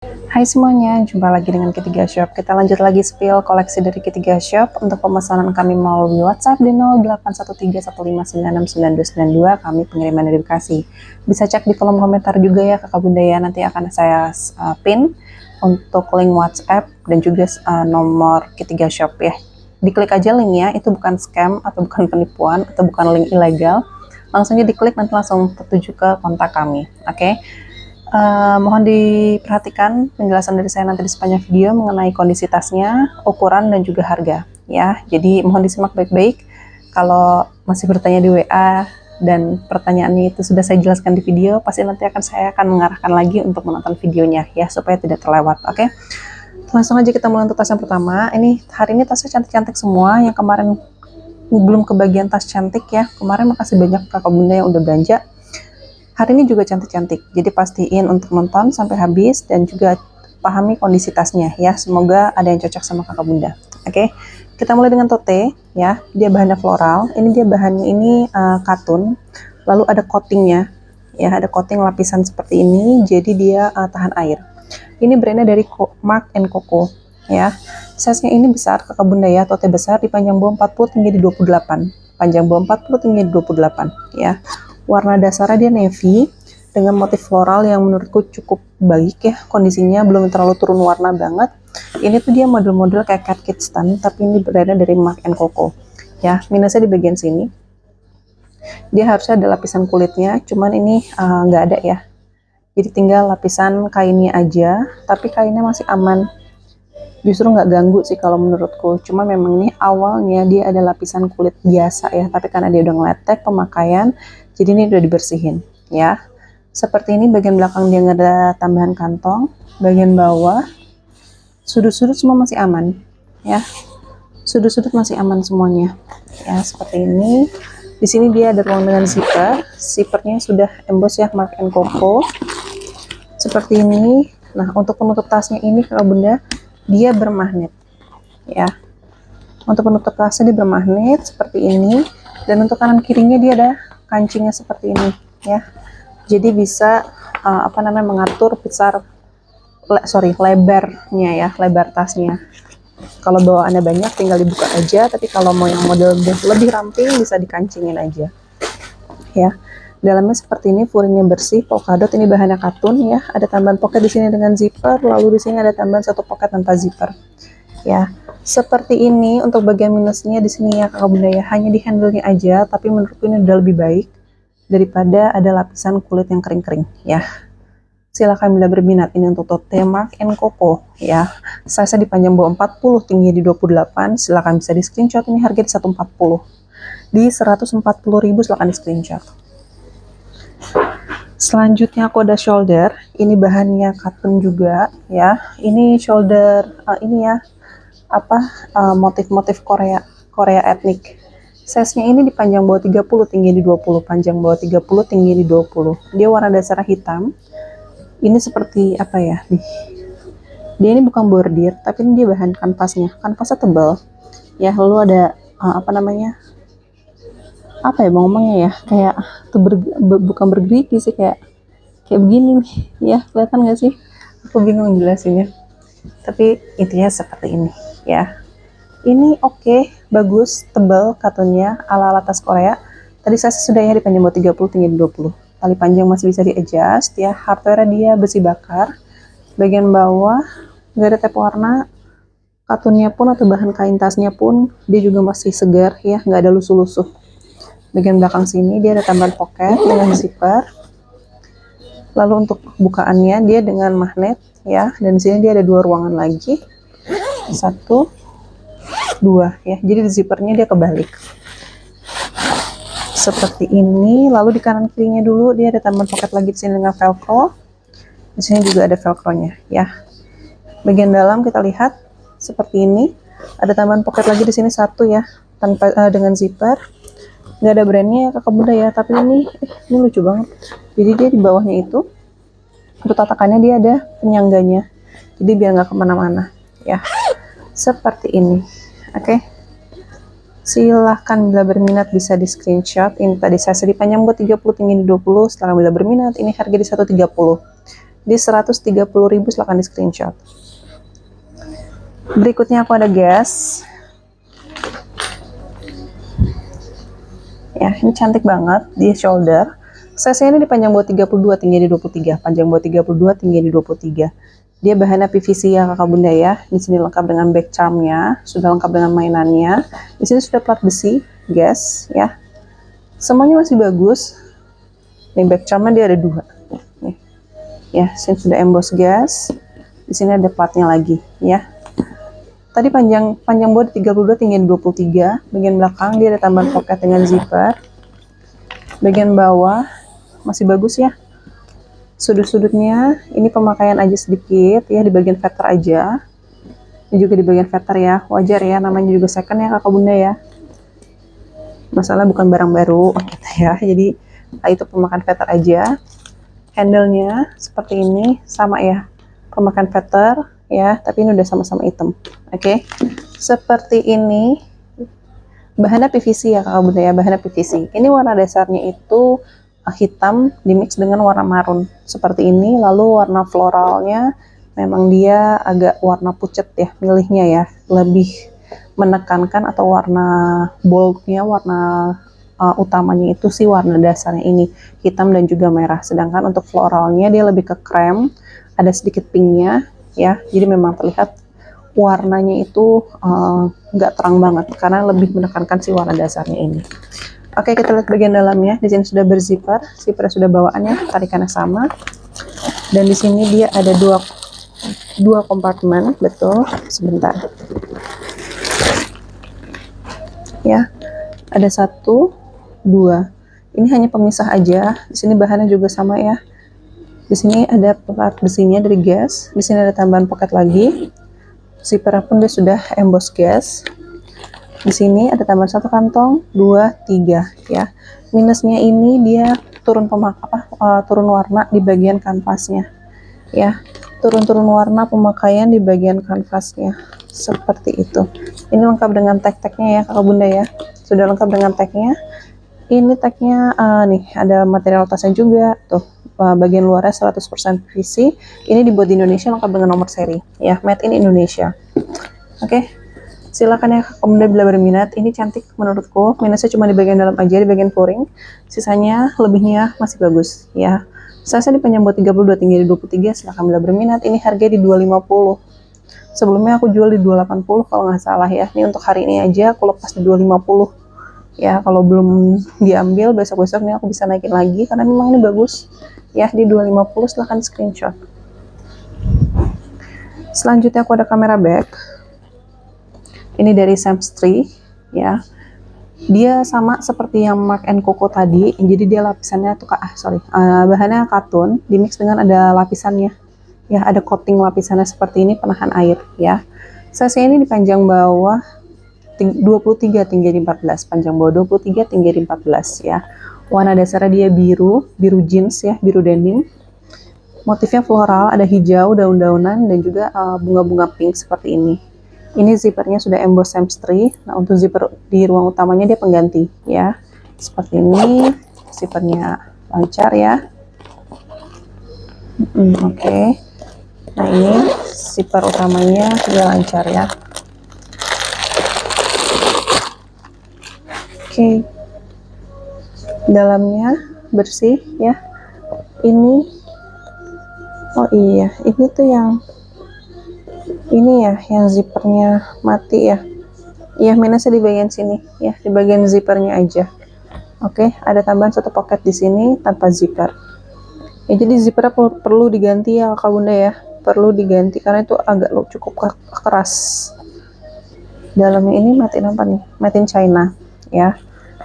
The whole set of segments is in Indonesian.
Hai semuanya, jumpa lagi dengan Ketiga Shop. Kita lanjut lagi spill koleksi dari Ketiga Shop. Untuk pemesanan kami melalui WhatsApp di 081315969292, kami pengiriman dari Bekasi. Bisa cek di kolom komentar juga ya Kakak Bunda ya, nanti akan saya pin untuk link WhatsApp dan juga nomor Ketiga Shop ya. Diklik aja linknya, itu bukan scam atau bukan penipuan atau bukan link ilegal. Langsung aja diklik, nanti langsung tertuju ke kontak kami. Oke. Mohon diperhatikan penjelasan dari saya nanti di sepanjang video mengenai kondisi tasnya, ukuran, dan juga harga. Ya, jadi mohon disimak baik-baik. Kalau masih bertanya di WA dan pertanyaannya itu sudah saya jelaskan di video, pasti nanti saya akan mengarahkan lagi untuk menonton videonya ya, supaya tidak terlewat. Oke, langsung aja kita mulai untuk tas yang pertama. Hari ini tasnya cantik-cantik semua. Yang kemarin belum kebagian tas cantik ya. Kemarin makasih banyak kakak bunda yang udah belanja. Hari ini juga cantik-cantik, jadi pastiin untuk nonton sampai habis dan juga pahami kondisi tasnya ya. Semoga ada yang cocok sama kakak bunda. Oke, kita mulai dengan tote ya. Dia bahannya floral. Ini dia bahannya ini katun, lalu ada coatingnya ya, ada coating lapisan seperti ini. Jadi dia tahan air. Ini brandnya dari Marc & Coco ya. Size-nya ini besar kakak bunda ya, tote besar di panjang bawah 40, tinggi di 28. Panjang bawah 40, tinggi di 28 ya. Warna dasarnya dia navy dengan motif floral yang menurutku cukup baik ya, kondisinya belum terlalu turun warna banget. Ini tuh dia model-model kayak Cat Kidston, tapi ini berada dari Marc & Coco ya. Minusnya di bagian sini, dia harusnya ada lapisan kulitnya, cuman ini nggak ada ya, jadi tinggal lapisan kainnya aja, tapi kainnya masih aman, justru nggak ganggu sih kalau menurutku. Cuma memang ini awalnya dia ada lapisan kulit biasa ya, tapi karena dia udah ngeletek pemakaian, jadi ini udah dibersihin ya. Seperti ini, bagian belakang dia nggak ada tambahan kantong, bagian bawah sudut-sudut semua masih aman ya, sudut-sudut masih aman semuanya ya. Seperti ini. Di sini dia ada ruang dengan zipper, zippernya sudah emboss ya, Marc & Coco seperti ini. Nah, untuk penutup tasnya ini kalau bunda, dia bermagnet ya. Untuk penutup tasnya dia bermagnet seperti ini, dan untuk kanan kirinya dia ada kancingnya seperti ini ya. Jadi bisa mengatur lebarnya ya, lebar tasnya. Kalau bawaannya banyak tinggal dibuka aja, tapi kalau mau yang model lebih ramping bisa dikancingin aja ya. Dalamnya seperti ini, furingnya bersih, polkadot. Ini bahannya katun ya. Ada tambahan pocket di sini dengan zipper, lalu di sini ada tambahan satu pocket tanpa zipper ya. Seperti ini. Untuk bagian minusnya di sini ya kakak bunda ya, hanya di handle-nya aja, tapi menurutku ini udah lebih baik daripada ada lapisan kulit yang kering-kering ya. Silahkan bila berminat. Ini untuk tote Marc & Coco ya. Size di panjang bawah 40, tinggi di 28. Silahkan bisa di screenshot. Ini harga di 140, di 140.000. silahkan di screenshot. Selanjutnya aku ada shoulder. Ini bahannya katun juga ya. Ini shoulder ini ya, motif-motif Korea etnik. Size-nya ini di panjang bawah 30, tinggi di 20. Panjang bawah 30, tinggi di 20. Dia warna dasarnya hitam. Ini seperti apa ya nih, dia ini bukan bordir, tapi ini dia bahan kanvasnya tebal ya. Lalu ada ngomongnya ya, kayak tuh bukan bergerigi sih, kayak begini nih ya, kelihatan gak sih? Aku bingung jelasinnya, tapi intinya seperti ini ya. Ini oke, bagus, tebal katunnya ala-ala tas Korea. Tadi saya sudah ya, di panjang bawah 30, tinggi di 20. Tali panjang masih bisa di adjust ya. Hardware dia besi bakar. Bagian bawah nggak ada tap warna. Katunnya pun atau bahan kain tasnya pun dia juga masih segar ya, nggak ada lusuh-lusuh. Bagian belakang sini dia ada tambahan pocket dengan zipper. Lalu untuk bukaannya dia dengan magnet ya, dan di sini dia ada dua ruangan lagi. 1, 2 ya, jadi zippernya dia kebalik seperti ini. Lalu di kanan kirinya dulu dia ada tambahan pocket lagi di sini dengan velcro. Di sini juga ada velcronya ya. Bagian dalam kita lihat seperti ini, ada tambahan pocket lagi di sini satu ya, tanpa dengan zipper. Nggak ada brandnya ya kakak bunda ya, tapi ini lucu banget. Jadi dia di bawahnya itu untuk tatakannya dia ada penyangganya, jadi biar nggak kemana-mana ya, seperti ini. Oke, silahkan bila berminat bisa di screenshot. Ini tadi saya di panjang buat 30, tinggi di 20. Setelah bila berminat, ini harga di 130. di 130.000, silahkan di screenshot. Berikutnya aku ada gas. Ya, ini cantik banget di shoulder. Size-nya ini di panjang bawah 32, tinggi di 23. Panjang bawah 32, tinggi di 23. Dia bahannya PVC ya kakak bunda ya. Di sini lengkap dengan back charmnya, sudah lengkap dengan mainannya. Di sini sudah plat besi, gas ya. Semuanya masih bagus. Nih back charmnya dia ada 2. Nih. Ya, sini sudah emboss gas. Di sini ada platnya lagi ya. Tadi panjang bawah 32, tinggi 23. Bagian belakang dia ada tambahan pocket dengan zipper. Bagian bawah masih bagus ya. Sudut-sudutnya ini pemakaian aja sedikit ya, di bagian veter aja. Ini juga di bagian veter ya, wajar ya, namanya juga second ya kakak bunda ya. Masalah bukan barang baru gitu ya. Jadi itu pemakaian veter aja. Handle-nya seperti ini sama ya, pemakaian veter ya, tapi ini udah sama-sama hitam. Oke. Seperti ini. Bahannya PVC ya kakak bunda ya, bahannya PVC. Ini warna dasarnya itu hitam dimix dengan warna marun seperti ini. Lalu warna floralnya memang dia agak warna pucat ya, milihnya ya, lebih menekankan, atau warna boldnya, warna utamanya itu sih warna dasarnya ini hitam dan juga merah. Sedangkan untuk floralnya dia lebih ke krem, ada sedikit pinknya ya, jadi memang terlihat warnanya itu nggak terang banget karena lebih menekankan si warna dasarnya ini. Oke, kita lihat bagian dalamnya. Di sini sudah berzipper, zipper sudah bawaannya, tarikannya sama. Dan di sini dia ada dua kompartemen, betul. Sebentar. Ya, ada 1, 2. Ini hanya pemisah aja. Di sini bahannya juga sama ya. Di sini ada plat besinya dari gas. Di sini ada tambahan pocket lagi. Zipper pun dia sudah emboss gas. Di sini ada tambahan 1 kantong, 2, 3 ya. Minusnya ini dia turun warna di bagian kanvasnya ya. Turun warna pemakaian di bagian kanvasnya seperti itu. Ini lengkap dengan tag-tagnya ya kakak bunda ya. Sudah lengkap dengan tagnya. Ini tagnya nih ada material tasnya juga tuh. Bagian luarnya 100% PVC. Ini dibuat di Indonesia, lengkap dengan nomor seri ya, made in Indonesia. Oke, silakan ya kakak bunda bila berminat. Ini cantik menurutku. Minusnya cuma di bagian dalam aja, di bagian pouring. Sisanya lebihnya masih bagus ya. Saya di panjang bawah 32, tinggi di 23. Silakan bila berminat. Ini harga di 250. Sebelumnya aku jual di 280 kalau nggak salah ya. Ini untuk hari ini aja aku lepas di 250 ya. Kalau belum diambil besok-besok nih aku bisa naikin lagi karena memang ini bagus ya. Di 250 silahkan screenshot. Selanjutnya aku ada kamera back. Ini dari Sam's Tree ya. Dia sama seperti yang Marc & Coco tadi, jadi dia lapisannya tuh bahannya katun dimix dengan ada lapisannya ya, ada coating lapisannya seperti ini, penahan air ya. Size ini di panjang bawah 23, tinggi di 14. Panjang bawah 23, tinggi di 14 ya. Warna dasarnya dia biru jeans ya, biru denim. Motifnya floral, ada hijau, daun-daunan, dan juga bunga-bunga pink seperti ini. Ini zippernya sudah emboss Sam's Tree. Nah, untuk zipper di ruang utamanya dia pengganti ya. Seperti ini, zippernya lancar ya. Oke. Nah, ini zipper utamanya juga lancar ya. Oke. Dalamnya bersih ya. Ini, oh iya, ini tuh yang ini ya, yang zippernya mati ya. Iya, minusnya di bagian sini ya, di bagian zippernya aja. Oke, ada tambahan 1 pocket di sini tanpa zipper. Ya, jadi zippernya perlu diganti ya kakak bunda ya, perlu diganti karena itu agak cukup keras. Dalamnya ini made in apa nih? Made in China ya.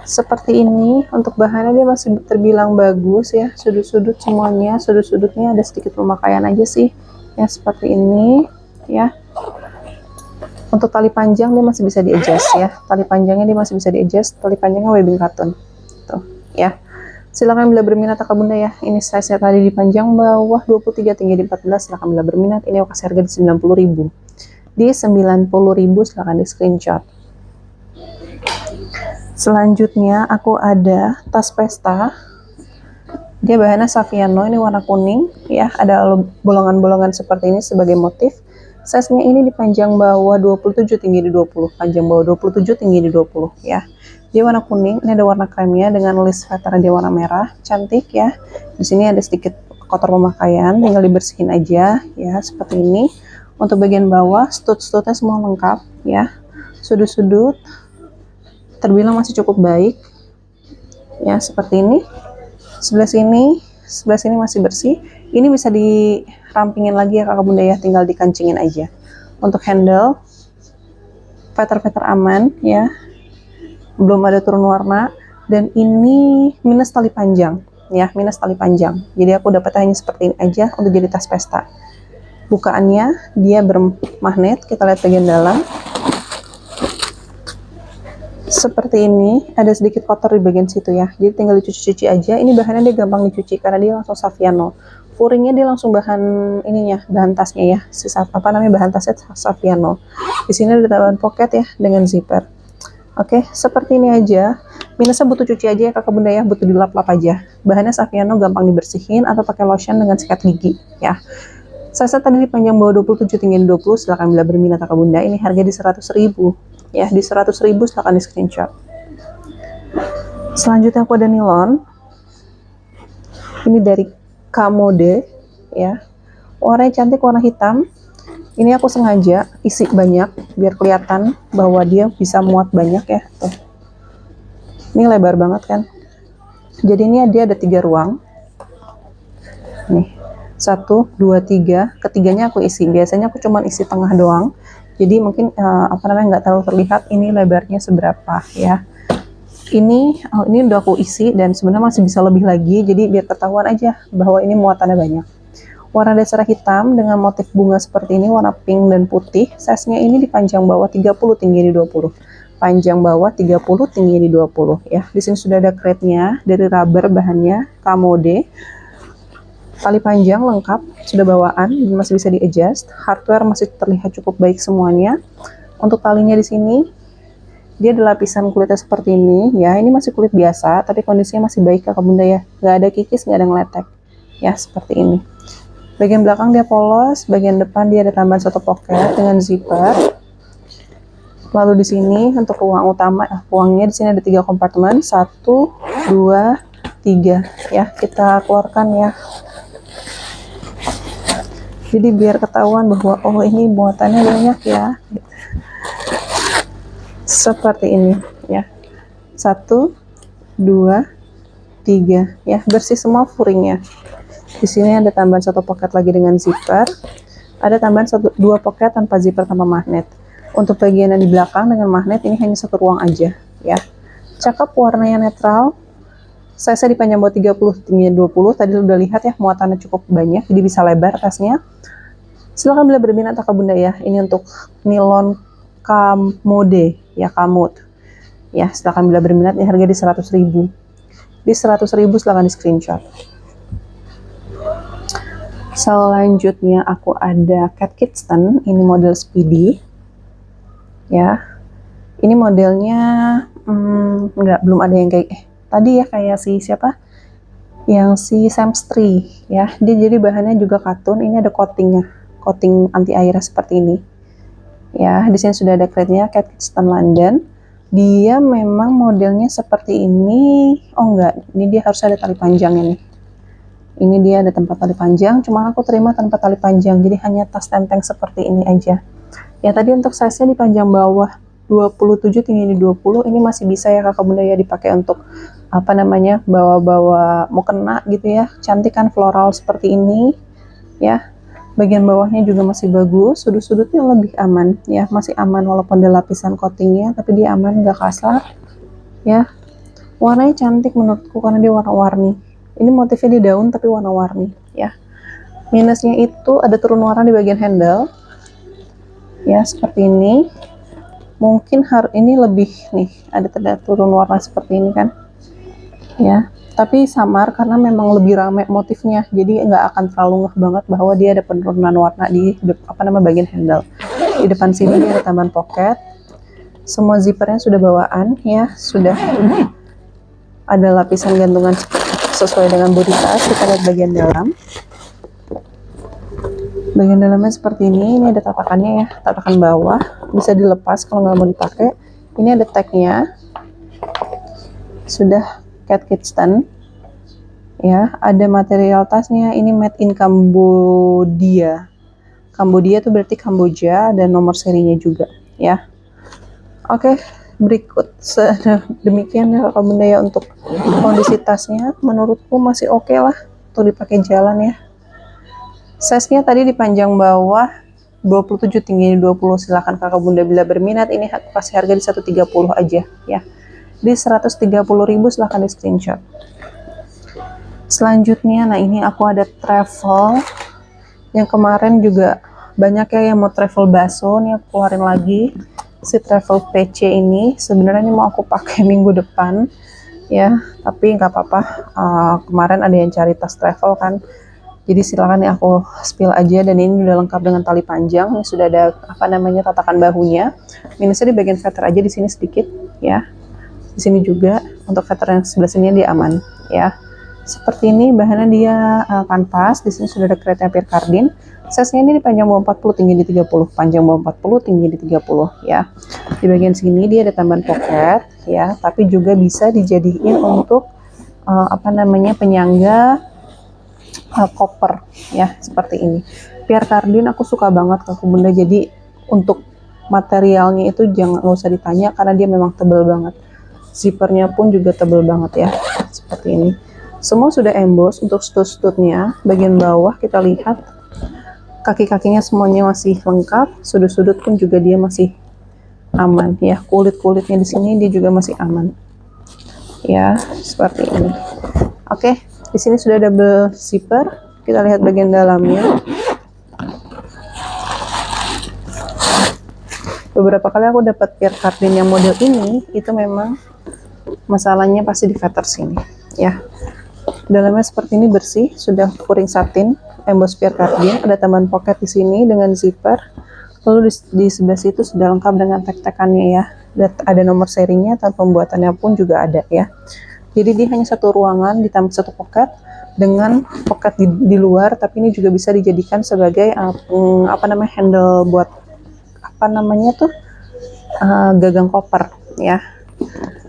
Seperti ini. Untuk bahannya dia masih terbilang bagus ya. Sudut-sudut semuanya, sudut-sudutnya ada sedikit pemakaian aja sih ya, seperti ini ya. Untuk tali panjang dia masih bisa di adjust ya, tali panjangnya dia masih bisa di adjust, tali panjangnya webbing cotton tuh ya. Silakan bila berminat kakak bunda ya. Ini size nya tadi di panjang bawah 23, tinggi di 14. Silakan bila berminat. Ini aku kasih harga di 90.000. Di 90.000 silakan di screenshot. Selanjutnya aku ada tas pesta Dia bahannya Saviano, ini warna kuning ya, ada bolongan-bolongan seperti ini sebagai motif. Size-nya ini di panjang bawah 27, tinggi di 20. Panjang bawah 27, tinggi di 20 ya. Dia warna kuning, ini ada warna kremnya dengan list sweater dia warna merah, cantik ya. Di sini ada sedikit kotor pemakaian, tinggal dibersihin aja ya, seperti ini. Untuk bagian bawah, stud-studnya semua lengkap ya. Sudut-sudut terbilang masih cukup baik ya, seperti ini. Sebelah sini masih bersih. Ini bisa dirampingin lagi ya kakak bunda ya, tinggal dikancingin aja. Untuk handle, veter-veter aman ya, belum ada turun warna. Dan ini minus tali panjang ya, minus tali panjang. Jadi aku dapat hanya seperti ini aja untuk jadi tas pesta. Bukaannya dia bermagnet, kita lihat bagian dalam. Seperti ini, ada sedikit kotor di bagian situ ya, jadi tinggal dicuci-cuci aja. Ini bahannya dia gampang dicuci karena dia langsung Saviano. Furingnya dia langsung bahan ininya, bahan tasnya ya, bahan tasnya Saviano. Di sini ada tambahan pocket ya dengan zipper. Oke, seperti ini aja. Minusnya butuh cuci aja ya kakak bunda ya, butuh dilap-lap aja. Bahannya Saviano, gampang dibersihin atau pakai lotion dengan sikat gigi ya. Saya tadi di panjang bawah 27, tinggi 20, silahkan bila berminat kakak bunda. Ini harga di 100.000 ya, di 100.000 silahkan di screenshot. Selanjutnya aku ada nilon. Ini dari Kamode ya, warnanya cantik, warna hitam. Ini aku sengaja isi banyak biar kelihatan bahwa dia bisa muat banyak ya. Tuh, ini lebar banget kan, jadi ini dia ada 3 ruang nih, 1, 2, 3. Ketiganya aku isi, biasanya aku cuma isi tengah doang, jadi mungkin nggak terlalu terlihat ini lebarnya seberapa ya. Ini udah aku isi dan sebenarnya masih bisa lebih lagi, jadi biar ketahuan aja bahwa ini muatannya banyak. Warna dasar hitam dengan motif bunga seperti ini, warna pink dan putih. Size-nya ini di panjang bawah 30, tinggi di 20. Panjang bawah 30, tinggi di 20 ya. Di sini sudah ada crate-nya dari rubber, bahannya Kamode. Tali panjang lengkap, sudah bawaan, masih bisa di-adjust. Hardware masih terlihat cukup baik semuanya. Untuk talinya di sini dia ada lapisan kulitnya seperti ini ya. Ini masih kulit biasa, tapi kondisinya masih baik kakak bunda ya. Nggak ada kikis, nggak ada ngeletek ya, seperti ini. Bagian belakang dia polos, bagian depan dia ada tambahan satu pocket dengan zipper. Lalu di sini untuk ruang utama, ruangnya di sini ada 3 kompartemen, 1, 2, 3 ya. Kita keluarkan ya. Jadi biar ketahuan bahwa oh ini muatannya banyak ya. Seperti ini ya. 1, 2, 3 ya, bersih semua furingnya. Di sini ada tambahan satu pocket lagi dengan zipper. Ada tambahan 2 pocket tanpa zipper, tanpa magnet. Untuk bagian yang di belakang dengan magnet ini hanya 1 ruang aja ya. Cakep, warnanya netral. Size di panjang bawah 30, tinggi 20. Tadi udah lihat ya, muatannya cukup banyak, jadi bisa lebar tasnya. Silahkan bila berminat kakak bunda ya. Ini untuk nilon Kamode ya, Kamut ya. Silahkan bila berminat, ini harga di 100.000. Di 100.000 silahkan di screenshot. Selanjutnya aku ada Cat Kidston, ini model Speedy ya. Ini modelnya belum ada yang kayak tadi ya, kayak si siapa yang si Samstri ya. Dia jadi bahannya juga katun, ini ada coatingnya, coating anti air seperti ini ya. Di sini sudah ada crate-nya, Cat Kidston London. Dia memang modelnya seperti ini. Oh enggak, ini dia harus ada tali panjangnya nih. Ini dia ada tempat tali panjang, cuma aku terima tanpa tali panjang, jadi hanya tas tenteng seperti ini aja. Ya tadi untuk size-nya di panjang bawah 27, tinggi di 20, ini masih bisa ya kakak bunda ya, dipakai untuk bawa-bawa mau kena gitu ya. Cantik kan, floral seperti ini ya. Bagian bawahnya juga masih bagus, sudut-sudutnya lebih aman ya, masih aman walaupun ada lapisan coatingnya, tapi dia aman, nggak kasar ya. Warnanya cantik menurutku karena dia warna-warni. Ini motifnya di daun tapi warna-warni ya. Minusnya itu ada turun warna di bagian handle ya, seperti ini. Mungkin ini lebih nih, ada turun warna seperti ini kan ya, tapi samar karena memang lebih rame motifnya, jadi nggak akan terlalu ngeh banget bahwa dia ada penurunan warna di bagian handle. Di depan sini dia ada tambahan pocket. Semua zippernya sudah bawaan ya, sudah ada lapisan gantungan sesuai dengan body tas. Kita lihat bagian dalam. Bagian dalamnya seperti ini ada tatakannya ya, tatakan bawah, bisa dilepas kalau nggak mau dipakai. Ini ada tagnya, sudah Cat Kidston ya, ada material tasnya, ini made in Cambodia. Cambodia itu berarti Kamboja, dan nomor serinya juga ya. Oke, berikut demikian ya Kakak Bunda ya untuk kondisi tasnya. Menurutku masih oke lah untuk dipakai jalan ya. Size-nya tadi di panjang bawah 27, tinggi 20. Silahkan Kakak Bunda bila berminat. Ini aku kasih harga di 130 aja ya. Di 130.000 silahkan di screenshot. Selanjutnya, nah ini aku ada travel yang kemarin juga banyak ya yang mau travel baso, nih aku keluarin lagi si travel PC ini. Sebenarnya ini mau aku pakai minggu depan ya, tapi nggak apa-apa. Kemarin ada yang cari tas travel kan, jadi silakan nih aku spill aja. Dan ini udah lengkap dengan tali panjang, ini sudah ada apa namanya tatakan bahunya. Minusnya di bagian feather aja di sini sedikit ya, di sini juga. Untuk feather yang sebelah sini dia aman ya. Seperti ini bahannya dia kanvas. Di sini sudah ada kereta piercardin. Size-nya ini di panjang bawah 40, tinggi di 30. Panjang bawah 40, tinggi di 30 ya. Di bagian sini dia ada tambahan pocket ya, tapi juga bisa dijadiin untuk apa namanya penyangga koper ya, seperti ini. Piercardin aku suka banget Kakak Bunda. Jadi untuk materialnya itu nggak usah ditanya karena dia memang tebal banget. Zippernya pun juga tebal banget ya, seperti ini. Semua sudah emboss. Untuk stud-studnya bagian bawah kita lihat kaki-kakinya semuanya masih lengkap. Sudut-sudut pun juga dia masih aman ya. Kulit-kulitnya di sini dia juga masih aman ya, seperti ini. Oke, di sini sudah double zipper. Kita lihat bagian dalamnya. Beberapa kali aku dapat piercardin yang model ini, itu memang masalahnya pasti di feather sini ya. Dalamnya seperti ini bersih, sudah kuring satin, emboss piercardin, ada tambahan pocket di sini dengan zipper. Lalu di sebelah situ sudah lengkap dengan tag-tagannya ya. Dan ada nomor serinya, dan pembuatannya pun juga ada ya. Jadi dia hanya satu ruangan ditambah satu pocket dengan pocket di luar, tapi ini juga bisa dijadikan sebagai apa namanya handle buat apa namanya tuh gagang koper ya.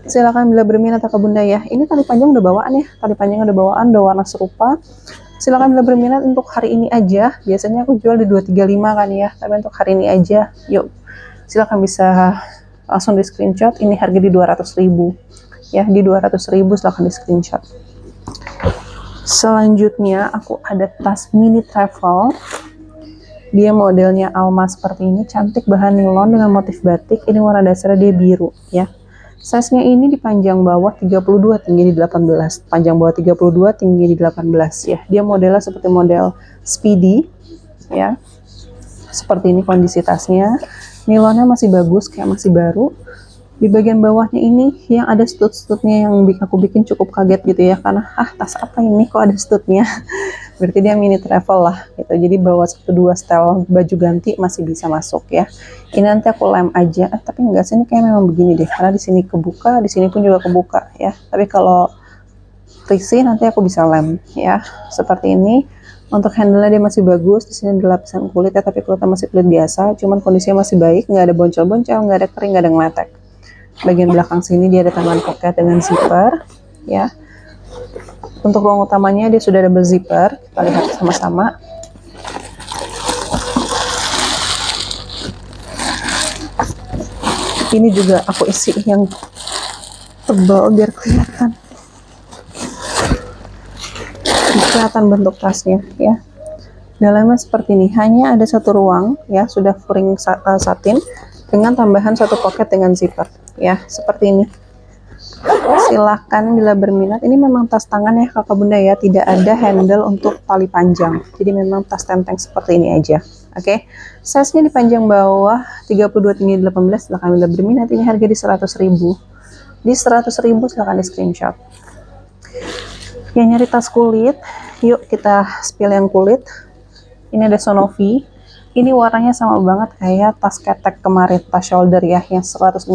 Silakan bila berminat Kakak Bunda ya. Ini tali panjang udah bawaan ya, tali panjang udah bawaan, udah warna serupa. Silakan bila berminat untuk hari ini aja. Biasanya aku jual di 235 kan ya, tapi untuk hari ini aja. Yuk, silakan bisa langsung di screenshot. Ini harga di 200.000 ya, di 200.000 silakan di screenshot. Selanjutnya aku ada tas mini travel. Dia modelnya Alma seperti ini, cantik, bahan nilon dengan motif batik. Ini warna dasarnya dia biru ya. Size-nya ini di panjang bawah 32, tinggi di 18. Panjang bawah 32, tinggi di 18 ya. Dia modelnya seperti model Speedy ya. Seperti ini kondisi tasnya. Nilonnya masih bagus, kayak masih baru. Di bagian bawahnya ini yang ada stud-studnya yang aku bikin cukup kaget gitu ya, karena tas apa ini kok ada studnya. Berarti dia mini travel lah gitu. Jadi bawa 1-2 style baju ganti masih bisa masuk ya. Ini nanti aku lem aja, tapi enggak sih, ini kayak memang begini deh, karena di sini kebuka, di sini pun juga kebuka ya. Tapi kalau risih nanti aku bisa lem ya, seperti ini. Untuk handle-nya dia masih bagus, di sini ada lapisan kulit ya, tapi kulitnya masih kulit biasa, cuman kondisinya masih baik, nggak ada boncel-boncel, nggak ada kering, nggak ada ngeletek. Bagian belakang sini dia ada tambahan pocket dengan zipper ya. Untuk ruang utamanya dia sudah double zipper, kita lihat sama-sama. Ini juga aku isi yang tebal biar kelihatan bentuk tasnya ya. Dalamnya seperti ini, hanya ada satu ruang ya, sudah furing satin dengan tambahan satu pocket dengan zipper ya, seperti ini. Silahkan bila berminat. Ini memang tas tangan ya Kakak Bunda ya, tidak ada handle untuk tali panjang, jadi memang tas tenteng seperti ini aja. Oke, size-nya di panjang bawah 32, tinggi 18. Silahkan bila berminat. Ini harga di 100.000. Di 100.000 silahkan di screenshot. Yang nyari tas kulit, yuk kita spill yang kulit. Ini ada Sonovi. Ini warnanya sama banget kayak tas ketek kemarin, tas shoulder ya, yang 150.000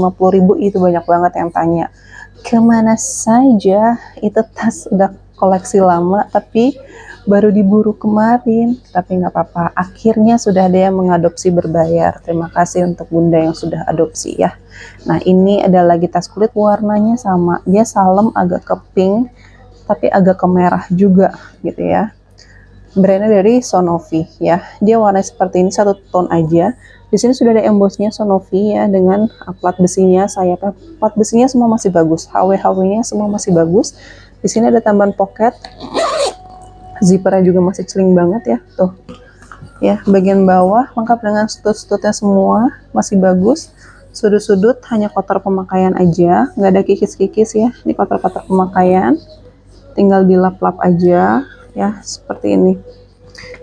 itu banyak banget yang tanya. Kemana saja itu tas udah koleksi lama tapi baru diburu kemarin, tapi nggak apa-apa, akhirnya sudah ada yang mengadopsi berbayar. Terima kasih untuk bunda yang sudah adopsi ya. Nah ini ada lagi tas kulit, warnanya sama, dia salem agak ke pink tapi agak ke merah juga gitu ya. Brandnya dari Sonovi ya, dia warna seperti ini, satu tone aja. Di sini sudah ada embossnya Sonovi ya, dengan plat besinya, sayapnya, plat besinya semua masih bagus, HW-HW-nya semua masih bagus. Di sini ada tambahan pocket, zippernya juga masih celing banget ya, tuh ya. Bagian bawah lengkap dengan stud-studnya semua masih bagus. Sudut-sudut hanya kotor pemakaian aja, nggak ada kikis-kikis ya, ini kotor-kotor pemakaian, tinggal dilap-lap aja ya, seperti ini.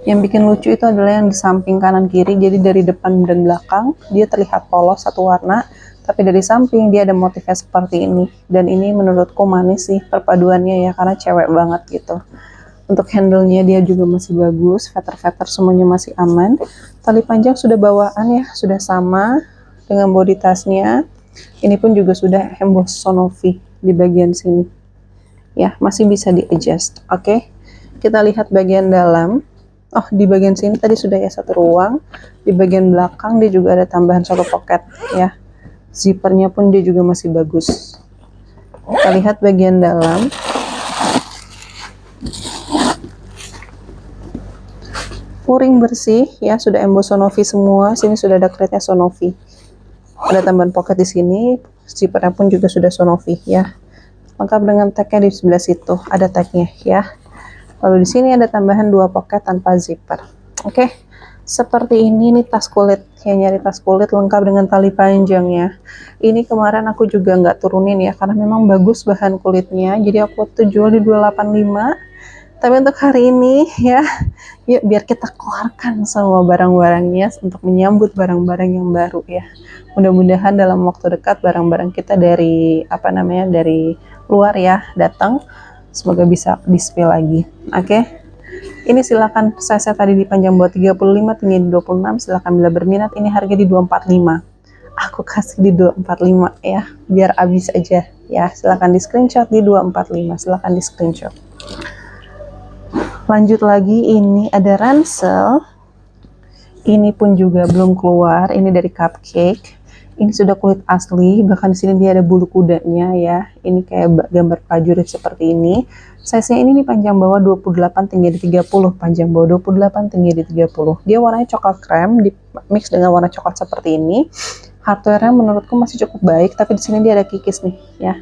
Yang bikin lucu itu adalah yang di samping kanan kiri, jadi dari depan dan belakang dia terlihat polos satu warna, tapi dari samping dia ada motifnya seperti ini. Dan ini menurutku manis sih perpaduannya ya, karena cewek banget gitu. Untuk handle-nya dia juga masih bagus, feather-feather semuanya masih aman. Tali panjang sudah bawaan ya, sudah sama dengan body tasnya. Ini pun juga sudah emboss Sonovi di bagian sini. Ya, masih bisa di adjust. Oke. Kita lihat bagian dalam. Oh, di bagian sini tadi sudah ya satu ruang. Di bagian belakang dia juga ada tambahan satu pocket ya. Zippernya pun dia juga masih bagus. Kita lihat bagian dalam. Puring bersih ya, sudah emboss Sonovi semua. Sini sudah ada kretnya Sonovi. Ada tambahan pocket di sini. Zippernya pun juga sudah Sonovi ya. Lengkap dengan tagnya di sebelah situ. Ada tagnya ya. Lalu di sini ada tambahan 2 pocket tanpa zipper. Oke. Seperti ini nih tas kulit. Yang nyari tas kulit lengkap dengan tali panjangnya. Ini kemarin aku juga nggak turunin ya, karena memang bagus bahan kulitnya. Jadi aku tuh jual di 285. Tapi untuk hari ini ya, yuk biar kita keluarkan semua barang-barangnya untuk menyambut barang-barang yang baru ya. Mudah-mudahan dalam waktu dekat barang-barang kita dari dari luar ya datang, semoga bisa display lagi. Oke. Ini silakan, saya tadi dipanjang buat 35, tinggi di 26, silakan bila berminat. Ini harga di 245. Aku kasih di 245 ya, biar habis aja ya. Silakan di screenshot di 245, silakan di screenshot. Lanjut lagi, ini ada ransel. Ini pun juga belum keluar. Ini dari Cupcake. Ini sudah kulit asli. Bahkan di sini dia ada bulu kudanya ya. Ini kayak gambar prajurit seperti ini. Size-nya ini panjang bawah 28, tinggi di 30. Panjang bawah 28, tinggi di 30. Dia warnanya coklat krem, di mix dengan warna coklat seperti ini. Hardware-nya menurutku masih cukup baik, tapi di sini dia ada kikis nih ya.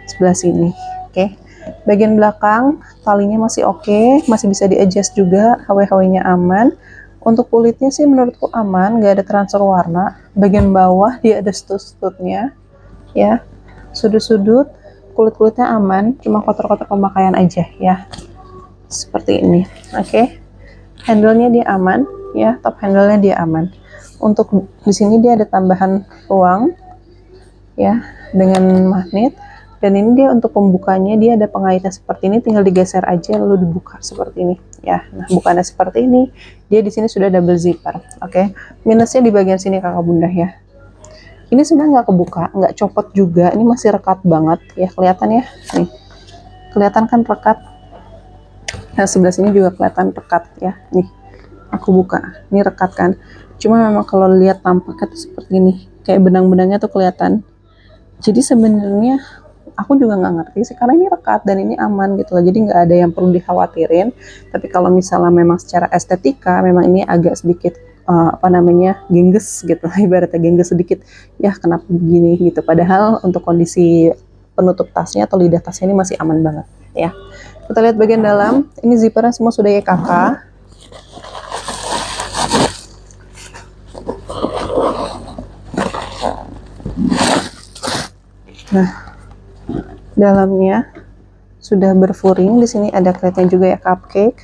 Sebelah sini. Oke. Bagian belakang talinya masih oke, masih bisa di adjust juga, HW-HW-nya aman. Untuk kulitnya sih menurutku aman, nggak ada transfer warna. Bagian bawah dia ada stud-studnya ya, sudut-sudut kulit-kulitnya aman, cuma kotor-kotor pemakaian aja ya, seperti ini. Oke. Handle-nya dia aman ya, top handle-nya dia aman. Untuk di sini dia ada tambahan ruang ya dengan magnet. Dan ini dia untuk pembukanya, dia ada pengaitnya seperti ini, tinggal digeser aja lalu dibuka seperti ini ya. Nah, bukannya seperti ini, dia di sini sudah double zipper. Oke. Minusnya di bagian sini kakak bunda ya. Ini sebenarnya nggak kebuka, nggak copot juga, ini masih rekat banget ya, kelihatan ya. Nih, kelihatan kan rekat. Nah, sebelah sini juga kelihatan rekat ya. Nih, aku buka, ini rekat kan. Cuma memang kalau lihat tampaknya tuh seperti ini, kayak benang-benangnya tuh kelihatan. Jadi sebenarnya aku juga nggak ngerti sih, karena ini rekat dan ini aman gitu loh, jadi nggak ada yang perlu dikhawatirin. Tapi kalau misalnya memang secara estetika memang ini agak sedikit gengges gitu, ibaratnya gengges sedikit ya, kenapa begini gitu. Padahal untuk kondisi penutup tasnya atau lidah tasnya ini masih aman banget ya. Kita lihat bagian dalam, ini zippernya semua sudah YKK. Nah, dalamnya sudah berfuring. Di sini ada kretnya juga ya, Cupcake.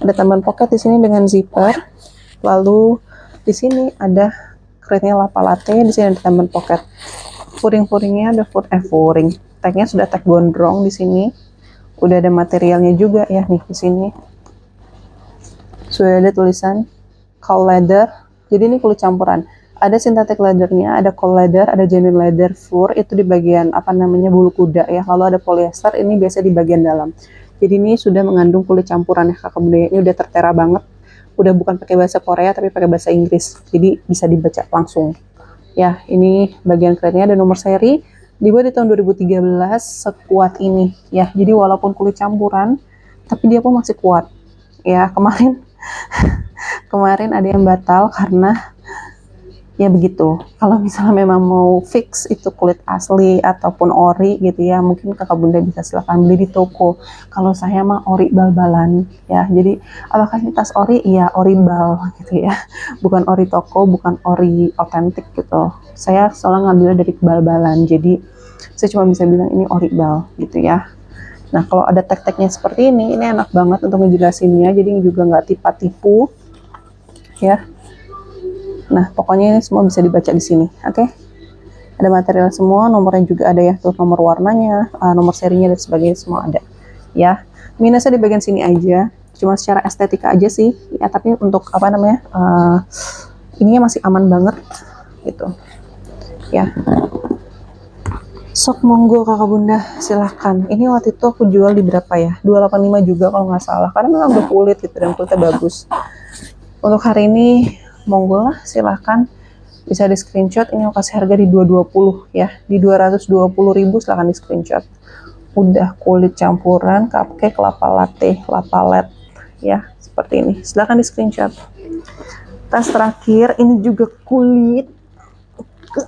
Ada tambahan pocket di sini dengan zipper. Lalu di sini ada kretnya Lapa Latte. Di sini ada tambahan pocket. Furing-furingnya ada furing. Tagnya sudah tag gondrong di sini. Udah ada materialnya juga ya nih di sini. Sudah ada tulisan cow leather. Jadi ini kulit campuran. Ada synthetic leathernya, ada cow leather, ada genuine leather fur, itu di bagian bulu kuda ya. Lalu ada polyester, ini biasa di bagian dalam. Jadi ini sudah mengandung kulit campuran ya kakak bunda. Ini udah tertera banget. Udah bukan pakai bahasa Korea tapi pakai bahasa Inggris. Jadi bisa dibaca langsung. Ya, ini bagian keretnya ada nomor seri. Dibuat di tahun 2013 sekuat ini ya. Jadi walaupun kulit campuran, tapi dia pun masih kuat. Ya, kemarin kemarin ada yang batal karena ya begitu. Kalau misalnya memang mau fix itu kulit asli ataupun ori gitu ya, mungkin kakak bunda bisa silahkan beli di toko. Kalau saya mah ori bal-balan ya. Jadi apakah ini tas ori? Iya, ori bal gitu ya. Bukan ori toko, bukan ori otentik gitu. Saya soalnya ngambilnya dari bal-balan. Jadi saya cuma bisa bilang ini ori bal gitu ya. Nah, kalau ada tek-teknya seperti ini enak banget untuk ngejelasinnya. Jadi juga nggak tipu-tipu ya. Nah, pokoknya ini semua bisa dibaca di sini, oke? Ada material semua, nomornya juga ada ya, tuh nomor warnanya, nomor serinya dan sebagainya semua ada, ya. Minusnya di bagian sini aja, cuma secara estetika aja sih, ya. Tapi untuk apa namanya, ininya masih aman banget, gitu, ya. Sok monggo kakak bunda, silahkan. Ini waktu itu aku jual di berapa ya? 285 juga kalau nggak salah, karena memang udah kulit gitu dan kulitnya bagus. Untuk hari ini monggo lah silahkan bisa di screenshot. Ini aku kasih harga di 220 ya, di 220.000 silahkan di screenshot. Udah kulit campuran cupcake lapa latte, lapa let ya, seperti ini, silahkan di screenshot. Tas terakhir ini juga kulit,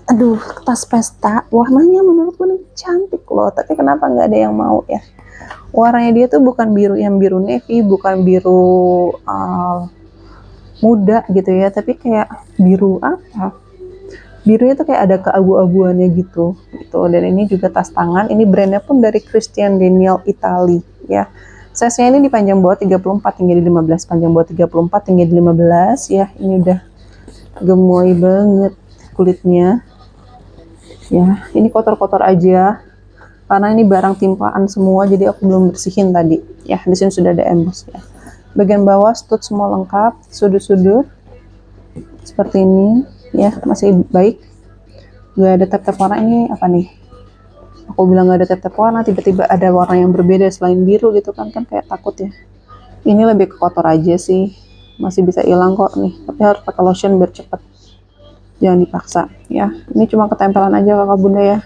aduh, tas pesta. Warnanya menurutku ini cantik loh, tapi kenapa nggak ada yang mau ya. Warnanya dia tuh bukan biru yang biru navy, bukan biru muda gitu ya, tapi kayak biru apa, birunya tuh kayak ada keabu-abuannya gitu. Dan ini juga tas tangan, ini brandnya pun dari Christian Daniel Italy ya. Size-nya ini di panjang bawah 34 hingga di 15, panjang bawah 34 hingga di 15 ya. Ini udah gemoy banget kulitnya ya. Ini kotor-kotor aja karena ini barang timpaan semua, jadi aku belum bersihin tadi ya. Di sini sudah ada emboss ya. Bagian bawah stud semua lengkap, sudut-sudut seperti ini ya, masih baik. Gak ada tap-tap warna. Ini apa nih, aku bilang gak ada tap-tap warna, tiba-tiba ada warna yang berbeda selain biru gitu kan kayak takut ya. Ini lebih ke kotor aja sih, masih bisa hilang kok nih, tapi harus pakai lotion biar cepet, jangan dipaksa ya. Ini cuma ketempelan aja kakak bunda ya,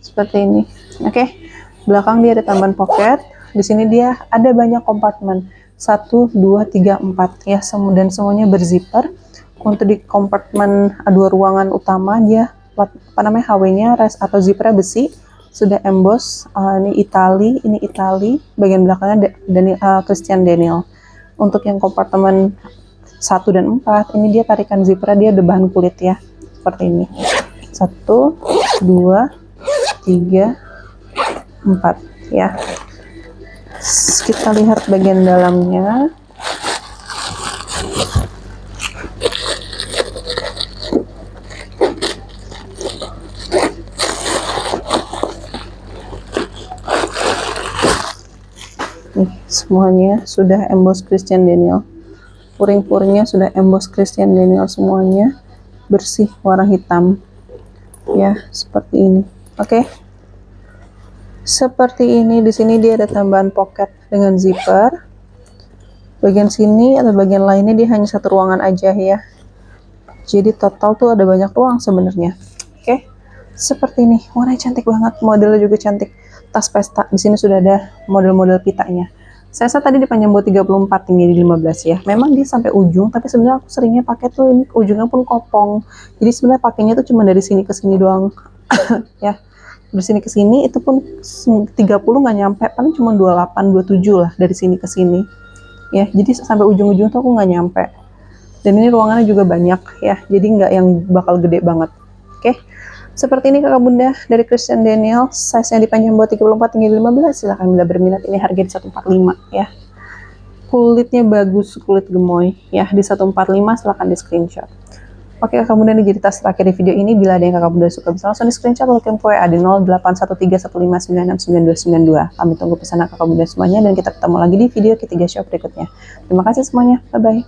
seperti ini. Oke, belakang dia ada tambahan pocket. Di sini dia ada banyak kompartemen, 1, 2, 3, 4 ya, dan semuanya berzipper. Untuk di kompartemen 2 ruangan utama dia apa namanya, HW-nya atau zippernya besi, sudah emboss. Ini Itali, bagian belakangnya Christian Daniel. Untuk yang kompartemen 1 dan 4 ini dia tarikan zippernya, dia ada bahan kulit ya, seperti ini. 1, 2, 3, 4 ya. Kita lihat bagian dalamnya. Nih, semuanya sudah emboss Christian Daniel. Puring-puringnya sudah emboss Christian Daniel semuanya. Bersih, warna hitam. Ya, seperti ini. Oke. Seperti ini. Di sini dia ada tambahan pocket dengan zipper. Bagian sini atau bagian lainnya dia hanya 1 ruangan aja ya. Jadi total tuh ada banyak ruang sebenarnya. Oke. Seperti ini. Warnanya cantik banget, modelnya juga cantik. Tas pesta. Di sini sudah ada model-model pitanya. Saya tadi di panjang bawah 34 hingga di 15 ya. Memang dia sampai ujung, tapi sebenarnya aku seringnya pakai tuh ini ujungnya pun kopong. Jadi sebenarnya pakainya tuh cuma dari sini ke sini doang. Ya. Dari sini ke sini itu pun 30 nggak nyampe, paling cuma 28, 27 lah dari sini ke sini ya. Jadi sampai ujung-ujung tuh aku nggak nyampe. Dan ini ruangannya juga banyak ya, jadi nggak yang bakal gede banget. Oke, seperti ini kakak bunda dari Christian Daniel. Size-nya di panjang bawah 34 hingga 15. Silahkan bila berminat, ini harga di 145 ya. Kulitnya bagus, kulit gemoy ya, di 145. Silahkan di screenshot. Oke kakak bunda, ini jadi tas terakhir di video ini. Bila ada yang kakak bunda suka bisa langsung di screenshot atau kirim ke WA di 081315966992. Kami tunggu pesanan kakak bunda semuanya, dan kita ketemu lagi di video ketiga shop berikutnya. Terima kasih semuanya, bye bye.